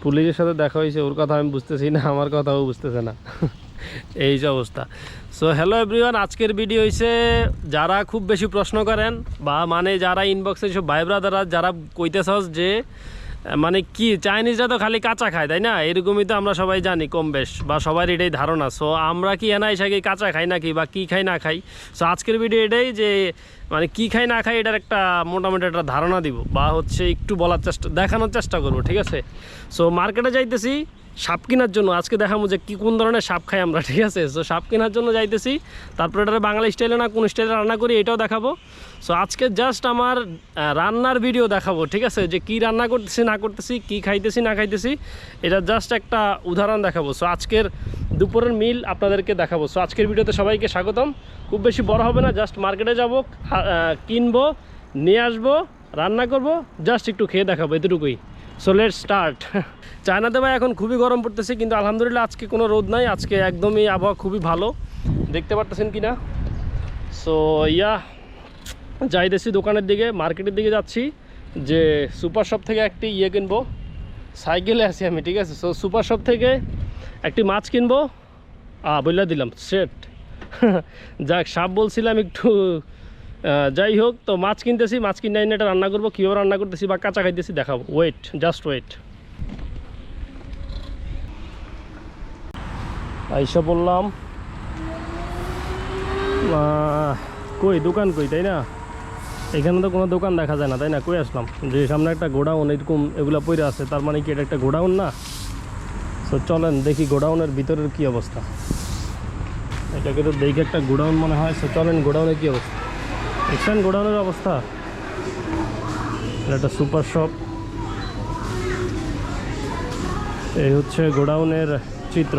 পুলিশের সাথে দেখা হয়েছে, ওর কথা আমি বুঝতেছি না, আমার কথাও বুঝতেছে না। এই যে অবস্থা। সো হ্যালো এভরিওয়ান, আজকের ভিডিও হয়েছে যারা খুব বেশি প্রশ্ন করেন বা মানে যারা ইনবক্সে সব ভাই ব্রাদাররা যারা কইতেছস যে মানে কি চাইনিজরা তো খালি কাঁচা খায়, তাই না? এরকমই তো আমরা সবাই জানি কম বেশ, বা সবার এটাই ধারণা। সো আমরা কি এনাইসাকে কাঁচা খাই নাকি বা কী খাই না খাই? সো আজকের ভিডিও এটাই যে মানে কী খাই না খাই এটার একটা মোটামুটি একটা ধারণা দিব, বা হচ্ছে একটু বলার দেখানোর চেষ্টা করব, ঠিক আছে? সো মার্কেটে যাইতেছি সাপ কেনার জন্য, আজকে দেখাবো যে কী কোন ধরনের সাপ খাই আমরা, ঠিক আছে? সো সাপ কেনার জন্য যাইতেছি, তারপরে এটা বাংলা স্টাইলে না কোন স্টাইলে রান্না করি এটাও দেখাবো। সো আজকে জাস্ট আমার রান্নার ভিডিও দেখাবো, ঠিক আছে? যে কি রান্না করতেছি না করতেছি, কি খাইতেছি না খাইতেছি, এটা জাস্ট একটা উদাহরণ দেখাবো। সো আজকের দুপুরের মিল আপনাদেরকে দেখাবো। সো আজকের ভিডিওতে সবাইকে স্বাগতম। খুব বেশি বড় হবে না, জাস্ট মার্কেটে যাব, কিনবো, নিয়ে আসবো, রান্না করব, জাস্ট একটু খেয়ে দেখাবো, এতটুকুই। So let's start. চায়নাতে ভাই এখন খুবই গরম পড়তেছে, কিন্তু আলহামদুলিল্লাহ আজকে কোনো রোদ নাই, আজকে একদমই আবহাওয়া খুবই ভালো, দেখতে পারতেছেন কি না? সো যাইতেছি দোকানের দিকে, মার্কেটের দিকে যাচ্ছি, যে সুপার শপ থেকে একটি কিনবো। সাইকেলে আছি আমি, ঠিক আছে? সো সুপার শপ থেকে একটি মাছ কিনবো। বললা দিলাম সেট। যাক, সাপ বলছিলাম একটু। যাই হোক, তো মাছ কিনতেছি, মাছ কিনে এনে এটা রান্না করবো। কীভাবে রান্না করতেছি বা কাঁচা খাইতেছি দেখাবো। Wait, just wait. আইসা বললাম কই দোকান কই, তাই না? এখানে তো কোনো দোকান দেখা যায় না, তাই না? কই আসলাম? যে সামনে একটা গোডাউন এরকম এগুলো পড়ে আছে, তার মানে কি এটা একটা গোডাউন না? তো চলেন দেখি গোডাউনের ভিতরের কি অবস্থা। এটাকে তো দেখে একটা গোডাউন মনে হয়। সো চলেন গোডাউনের কি অবস্থা, দেখছেন গোডাউনের অবস্থা? এটা একটা সুপার শপ। এই হচ্ছে গোডাউনের চিত্র।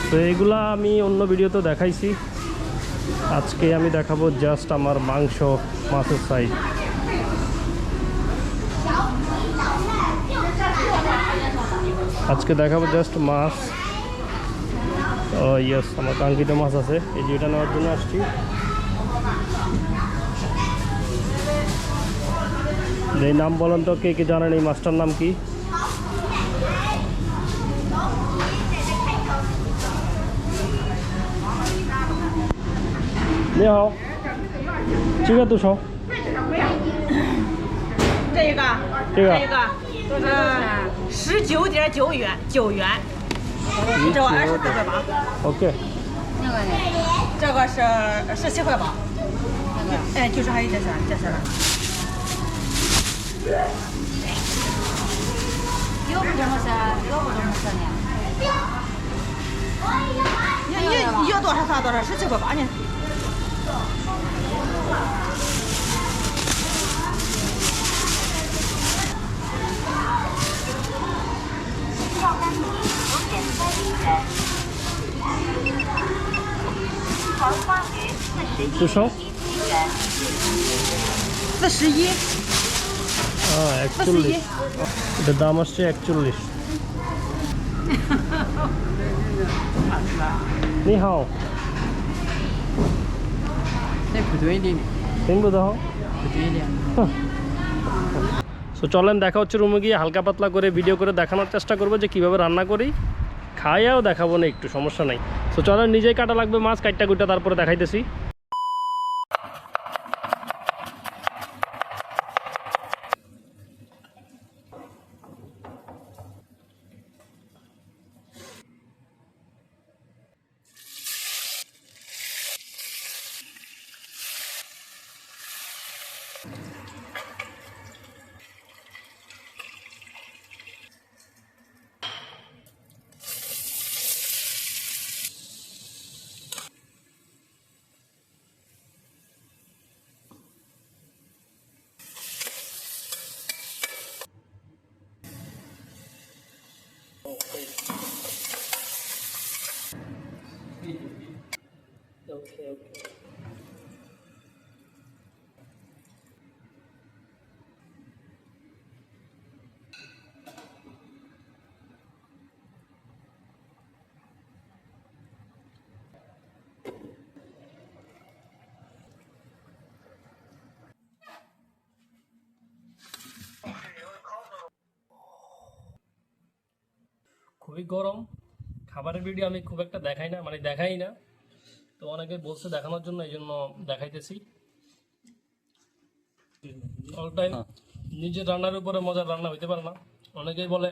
তো এইগুলা আমি অন্য ভিডিওতে দেখাইছি, আজকে আমি দেখাবো জাস্ট আমার মাংস, মাছের সাইড। আজকে দেখাবো জাস্ট মাছ। ইয়েস, আমার কাঙ্ক্ষিত মাছ আছে, এই যে এটা নেওয়ার জন্য আসছি। এই নাম বলেন তো, কে কে জানেন এই মাছটার নাম কি?你好，这个多少？这个，这个19.9元，9元，这个24块8， OK。这个是17块8，哎，就是还有这些了。有不这么色，有不这么色呢？你要多少啥多少，17块8呢。多少41， 41। এটার দাম আসছে 41।你好，那不对的，听不到。不对的。সো চলেন দেখা হচ্ছে রুমে গিয়ে, হালকা পাতলা করে ভিডিও করে দেখানোর চেষ্টা করবো যে কীভাবে রান্না করি, খাইয়াও দেখাবো না, একটু সমস্যা নাই। সো চলেন, নিজেই কাটা লাগবে মাছ, কাটটা কুইটা তারপরে দেখাইতেছি। Okay. খুবই গরম। খাবারের ভিডিও আমি খুব একটা দেখাই না, মানে দেখাই না। তো অনেকে বলছে দেখানোর জন্য, এই জন্য দেখাইতেছি। অল টাইম নিজের রান্নার উপরে মজার রান্না হইতে পারে না। অনেকেই বলে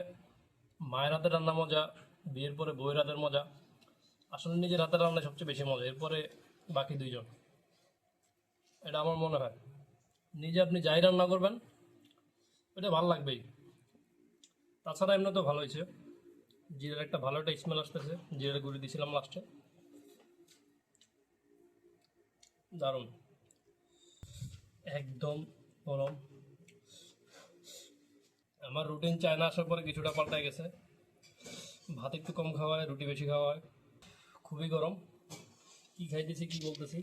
মায়ের হাতের রান্না মজা, বিয়ের পরে বউয়ের হাতের মজা। আসলে নিজের হাতের রান্না সবচেয়ে বেশি মজা, এরপরে বাকি দুইজন। এটা আমার মনে হয়। নিজে আপনি যাই রান্না করবেন এটা ভালো লাগবেই। তাছাড়া এমনি তো ভালো হয়েছে, জিরার একটা ভালো একটা স্মেল আসতেছে। জিরার গুঁড়ি দিয়েছিলাম লাস্টে, দারুণ একদম গরম। আমার রুটিন চায়না আসার পরে কিছুটা পাল্টায় গেছে। ভাত একটু কম খাওয়া হয়, রুটি বেশি খাওয়া হয়। খুবই গরম, কি খাইতেছি কি বলতেছি।